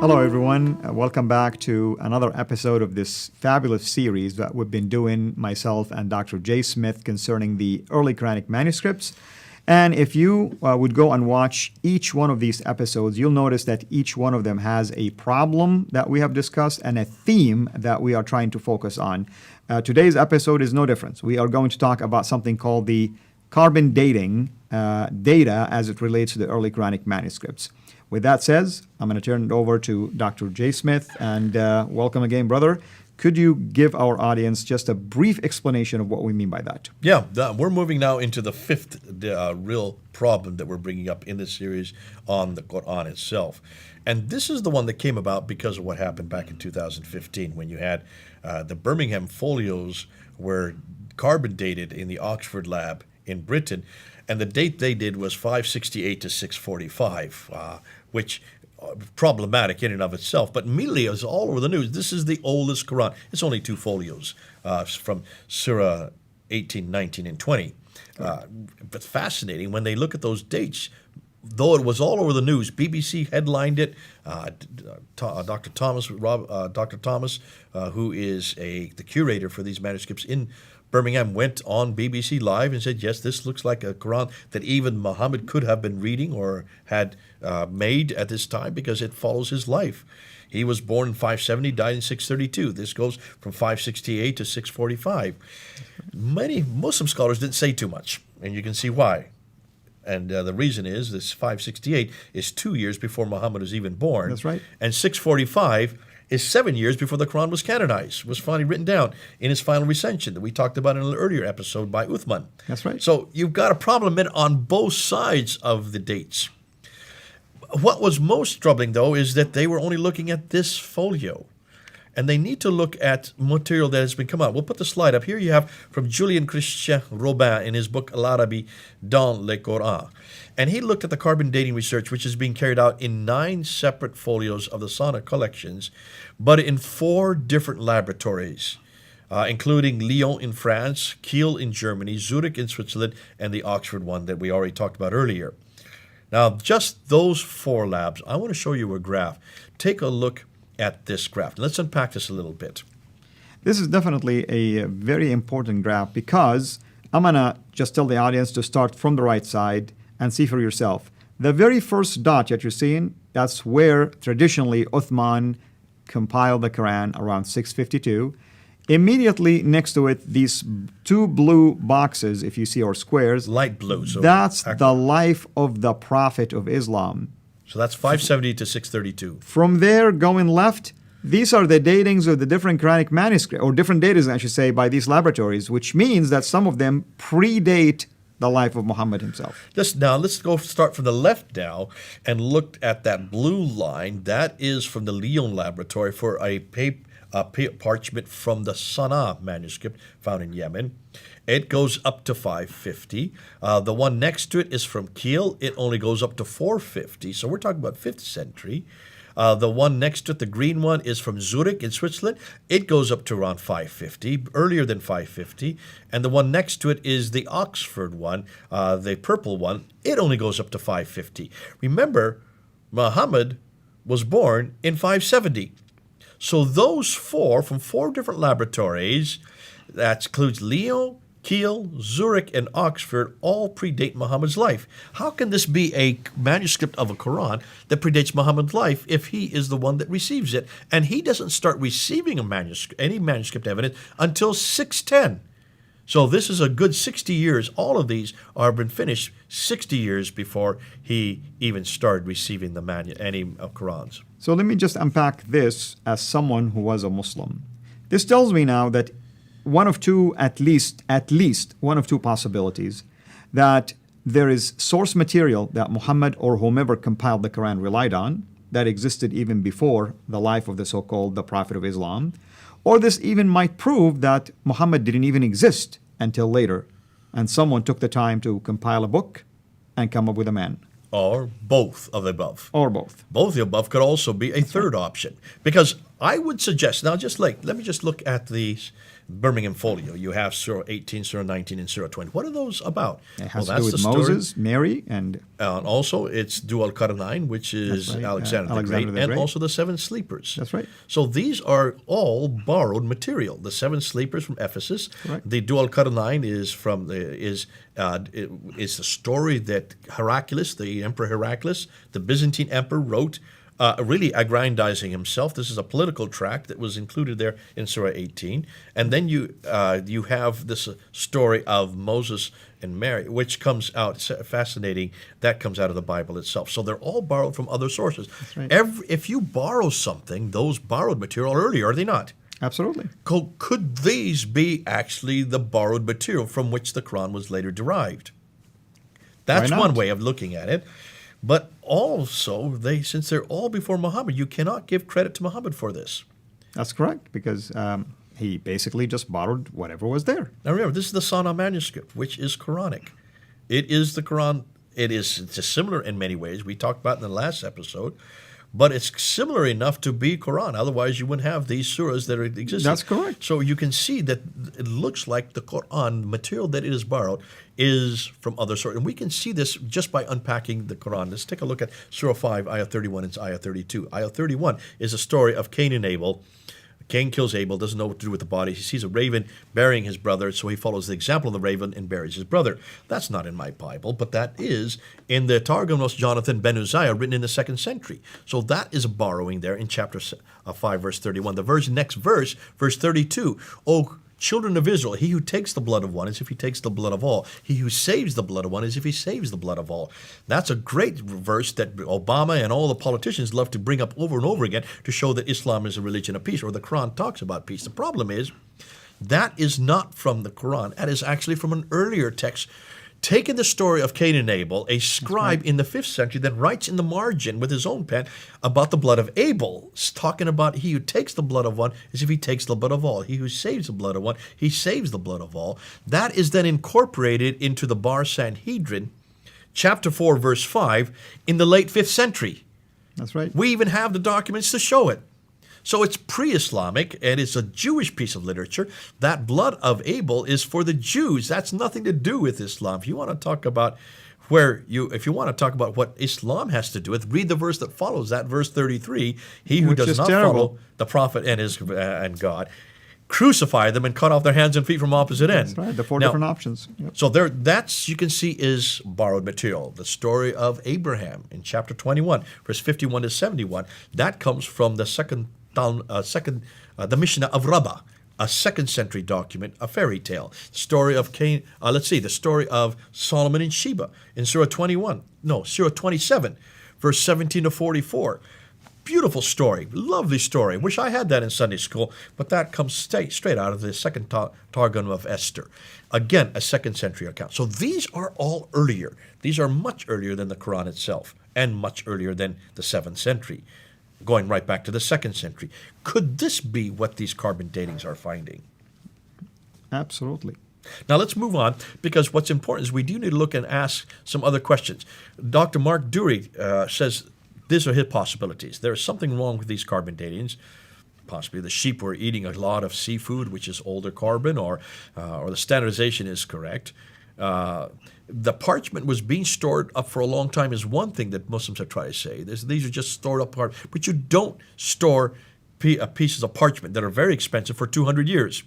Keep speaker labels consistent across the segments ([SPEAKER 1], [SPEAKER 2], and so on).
[SPEAKER 1] Hello, everyone. Welcome back to another episode of this fabulous series that we've been doing, myself and Dr. J. Smith, concerning the early Quranic manuscripts. And if you would go and watch each one of these episodes, you'll notice that each one of them has a problem that we have discussed and a theme that we are trying to focus on. Today's episode is no different. We are going to talk about something called the carbon dating data as it relates to the early Quranic manuscripts. With that said, I'm going to turn it over to Dr. J. Smith, and welcome again, brother. Could you give our audience just a brief explanation of what we mean by that?
[SPEAKER 2] Yeah, we're moving now into the fifth real problem that we're bringing up in this series on the Qur'an itself. And this is the one that came about because of what happened back in 2015 when you had the Birmingham folios were carbon dated in the Oxford lab in Britain, and the date they did was 568 to 645, which problematic in and of itself, but immediately it was all over the news. This is the oldest Quran. It's only two folios from Surah 18, 19, and 20. But fascinating when they look at those dates. Though it was all over the news, BBC headlined it. Dr. Thomas, who is the curator for these manuscripts in Birmingham, went on BBC Live and said, yes, this looks like a Quran that even Muhammad could have been reading or had made at this time because it follows his life. He was born in 570, died in 632. This goes from 568 to 645. Many Muslim scholars didn't say too much, and you can see why. And the reason is this 568 is 2 years before Muhammad was even born.
[SPEAKER 1] That's right.
[SPEAKER 2] And 645 is 7 years before the Quran was canonized, was finally written down in its final recension that we talked about in an earlier episode by Uthman.
[SPEAKER 1] That's right.
[SPEAKER 2] So you've got a problem on both sides of the dates. What was most troubling, though, is that they were only looking at this folio. And they need to look at material that has been come out. We'll put the slide up. Here you have from Julien Christian Robin in his book Al-Arabi dans le Coran. And he looked at the carbon dating research, which is being carried out in 9 separate folios of the Sana collections, but in 4 different laboratories, including Lyon in France, Kiel in Germany, Zurich in Switzerland, and the Oxford one that we already talked about earlier. Now, just those 4 labs, I want to show you a graph. Take a look at this graph. Let's unpack this a little bit.
[SPEAKER 1] This is definitely a very important graph because I'm going to just tell the audience to start from the right side and see for yourself. The very first dot that you're seeing, that's where traditionally Uthman compiled the Quran around 652. Immediately next to it, these 2 blue boxes, if you see, or squares.
[SPEAKER 2] Light blue. So
[SPEAKER 1] that's the life of the Prophet of Islam.
[SPEAKER 2] So that's 570 to 632.
[SPEAKER 1] From there, going left, these are the datings of the different Quranic manuscripts, or different datings, I should say, by these laboratories, which means that some of them predate the life of Muhammad himself.
[SPEAKER 2] Now, let's go start from the left now and look at that blue line. That is from the Lyon laboratory for a parchment from the Sana'a manuscript found in Yemen. It goes up to 550. The one next to it is from Kiel. It only goes up to 450. So we're talking about 5th century. The one next to it, the green one, is from Zurich in Switzerland. It goes up to around 550, earlier than 550. And the one next to it is the Oxford one, the purple one. It only goes up to 550. Remember, Muhammad was born in 570. So those 4 from 4 different laboratories, that includes Lyon, Kiel, Zurich, and Oxford, all predate Muhammad's life. How can this be a manuscript of a Quran that predates Muhammad's life if he is the one that receives it? And he doesn't start receiving any manuscript evidence until 610. So this is a good 60 years. All of these are been finished 60 years before he even started receiving any Qurans.
[SPEAKER 1] So let me just unpack this as someone who was a Muslim. This tells me now that one of two, at least one of 2 possibilities, that there is source material that Muhammad or whomever compiled the Quran relied on that existed even before the life of the so-called the Prophet of Islam, or this even might prove that Muhammad didn't even exist until later, and someone took the time to compile a book and come up with a man.
[SPEAKER 2] Or both of the above.
[SPEAKER 1] Or both.
[SPEAKER 2] Both of the above could also be a third option. Because I would suggest, now let me just look at these Birmingham Folio. You have Surah 18, Surah 19, and Surah 20. What are those about?
[SPEAKER 1] It has to do with Moses, Mary, and
[SPEAKER 2] also it's Dhu al-Qarnayn, which is
[SPEAKER 1] right,
[SPEAKER 2] Alexander the Great, and also the Seven Sleepers.
[SPEAKER 1] That's right.
[SPEAKER 2] So these are all borrowed material. The Seven Sleepers from Ephesus.
[SPEAKER 1] Right.
[SPEAKER 2] The Dhu al-Qarnayn is from is the story that Heraclius, the Emperor Heraclius, the Byzantine emperor, wrote. Really aggrandizing himself. This is a political tract that was included there in Surah 18. And then you have this story of Moses and Mary, which comes out, fascinating, that comes out of the Bible itself. So they're all borrowed from other sources.
[SPEAKER 1] That's right.
[SPEAKER 2] If you borrow something, those borrowed material are earlier, are they not?
[SPEAKER 1] Absolutely.
[SPEAKER 2] Could these be actually the borrowed material from which the Quran was later derived? That's one way of looking at it. But also, since they're all before Muhammad, you cannot give credit to Muhammad for this.
[SPEAKER 1] That's correct, because he basically just borrowed whatever was there.
[SPEAKER 2] Now remember, this is the Sana manuscript, which is Quranic. It is the Quran. It's similar in many ways. We talked about it in the last episode. But it's similar enough to be Quran. Otherwise, you wouldn't have these surahs that are existing.
[SPEAKER 1] That's correct.
[SPEAKER 2] So you can see that it looks like the Quran, material that it is borrowed, is from other sources. And we can see this just by unpacking the Quran. Let's take a look at Surah 5, Ayah 31 and Ayah 32. Ayah 31 is a story of Cain and Abel. Cain kills Abel, doesn't know what to do with the body. He sees a raven burying his brother, so he follows the example of the raven and buries his brother. That's not in my Bible, but that is in the Targumos Jonathan ben Uzziah, written in the 2nd century. So that is a borrowing there in chapter 5, verse 31. The next verse, verse 32, O children of Israel, he who takes the blood of one as if he takes the blood of all. He who saves the blood of one as if he saves the blood of all. That's a great verse that Obama and all the politicians love to bring up over and over again to show that Islam is a religion of peace, or the Quran talks about peace. The problem is that is not from the Quran. That is actually from an earlier text. Taking the story of Cain and Abel, a scribe in the 5th century then writes in the margin with his own pen about the blood of Abel, talking about he who takes the blood of one as if he takes the blood of all. He who saves the blood of one, he saves the blood of all. That is then incorporated into the Bar Sanhedrin, chapter 4, verse 5, in the late 5th century.
[SPEAKER 1] That's right.
[SPEAKER 2] We even have the documents to show it. So it's pre-Islamic, and it's a Jewish piece of literature. That blood of Abel is for the Jews. That's nothing to do with Islam. If you want to talk about what Islam has to do with, read the verse that follows that, verse 33. He who does not follow the prophet and God, crucify them and cut off their hands and feet from opposite end.
[SPEAKER 1] That's right. The four different options. Yep.
[SPEAKER 2] So that's, you can see, is borrowed material. The story of Abraham in chapter 21, verse 51 to 71, that comes from the the Mishnah of Rabbah, a 2nd century document, a fairy tale. Story of Cain. The story of Solomon and Sheba in Surah 27, verse 17 to 44. Beautiful story, lovely story. Wish I had that in Sunday school, but that comes straight out of the 2nd Targum of Esther. Again, a 2nd century account. So these are all earlier. These are much earlier than the Quran itself, and much earlier than the 7th century. Going right back to the 2nd century. Could this be what these carbon datings are finding?
[SPEAKER 1] Absolutely.
[SPEAKER 2] Now let's move on, because what's important is we do need to look and ask some other questions. Dr. Mark Dury says these are his possibilities. There is something wrong with these carbon datings. Possibly the sheep were eating a lot of seafood, which is older carbon, or the standardization is correct. The parchment was being stored up for a long time is one thing that Muslims have tried to say. These are just stored up parchment. But you don't store pieces of parchment that are very expensive for 200 years.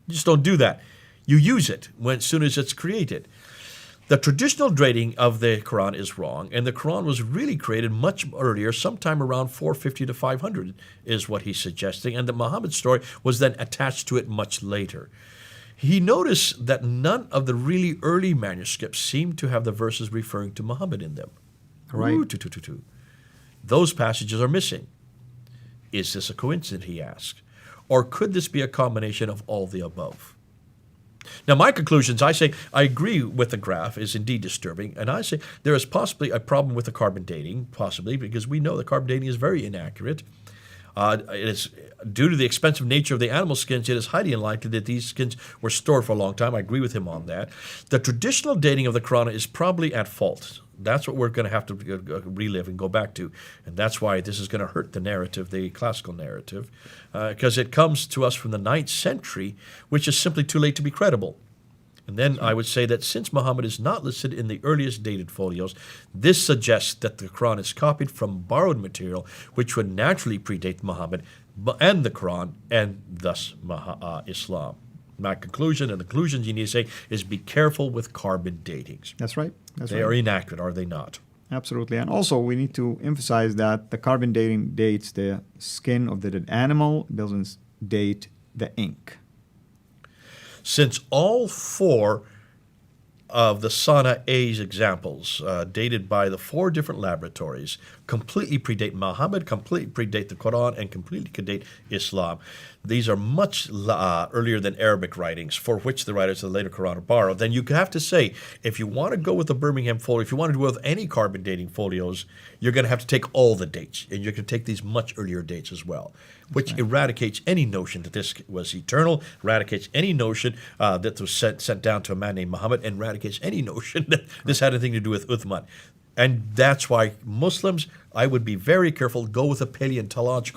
[SPEAKER 2] You just don't do that. You use it as soon as it's created. The traditional dating of the Quran is wrong, and the Quran was really created much earlier, sometime around 450 to 500 is what he's suggesting, and the Muhammad story was then attached to it much later. He noticed that none of the really early manuscripts seem to have the verses referring to Muhammad in them.
[SPEAKER 1] Right.
[SPEAKER 2] Those passages are missing. Is this a coincidence, he asked? Or could this be a combination of all the above? Now, my conclusions, I say, I agree with the graph is indeed disturbing, and I say there is possibly a problem with the carbon dating, possibly, because we know the carbon dating is very inaccurate. It is due to the expensive nature of the animal skins, it is highly unlikely that these skins were stored for a long time. I agree with him on that. The traditional dating of the Quran is probably at fault. That's what we're going to have to relive and go back to. And that's why this is going to hurt the narrative, the classical narrative, because it comes to us from the 9th century, which is simply too late to be credible. And then I would say that since Muhammad is not listed in the earliest dated folios, this suggests that the Quran is copied from borrowed material, which would naturally predate Muhammad and the Quran, and thus Islam. My conclusion, and the conclusions you need to say, is be careful with carbon datings.
[SPEAKER 1] That's right.
[SPEAKER 2] They are inaccurate, are they not?
[SPEAKER 1] Absolutely. And also, we need to emphasize that the carbon dating dates the skin of the dead animal, doesn't date the ink.
[SPEAKER 2] Since all 4 of the Sana A's examples, dated by the 4 different laboratories, completely predate Muhammad, completely predate the Quran, and completely predate Islam. These are much earlier than Arabic writings, for which the writers of the later Quran are borrowed. Then you have to say, if you want to go with the Birmingham folio, if you want to go with any carbon dating folios, you're going to have to take all the dates, and you're going to take these much earlier dates as well, which eradicates any notion that this was eternal, eradicates any notion that was sent down to a man named Muhammad, and eradicates any notion that this had anything to do with Uthman. And that's why Muslims, I would be very careful, go with a paleontologist,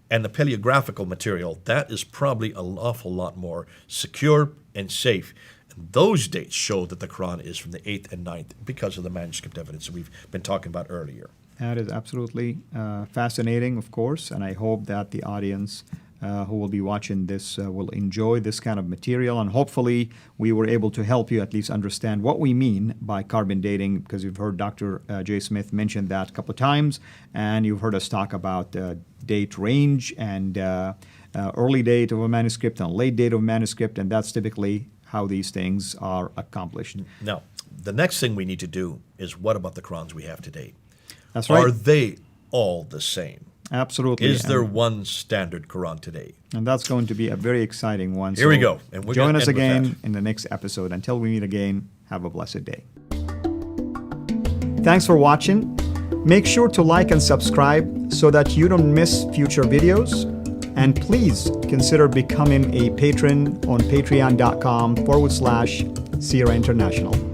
[SPEAKER 2] and the paleographical material. That is probably an awful lot more secure and safe. And those dates show that the Quran is from the 8th and 9th because of the manuscript evidence that we've been talking about earlier.
[SPEAKER 1] That is absolutely fascinating, of course, and I hope that the audience who will be watching this will enjoy this kind of material, and hopefully we were able to help you at least understand what we mean by carbon dating, because you've heard Dr. J. Smith mention that a couple of times, and you've heard us talk about date range and early date of a manuscript and late date of a manuscript, and that's typically how these things are accomplished.
[SPEAKER 2] Now, the next thing we need to do is, what about the Qurans we have today?
[SPEAKER 1] That's right.
[SPEAKER 2] Are they all the same?
[SPEAKER 1] Absolutely.
[SPEAKER 2] Is there one standard Quran today?
[SPEAKER 1] And that's going to be a very exciting one.
[SPEAKER 2] Here we go. And we're
[SPEAKER 1] join
[SPEAKER 2] gonna
[SPEAKER 1] us
[SPEAKER 2] end with
[SPEAKER 1] again
[SPEAKER 2] that.
[SPEAKER 1] in the next episode. Until we meet again, have a blessed day. Thanks for watching. Make sure to like and subscribe so that you don't miss future videos. And please consider becoming a patron on patreon.com/Sierra International.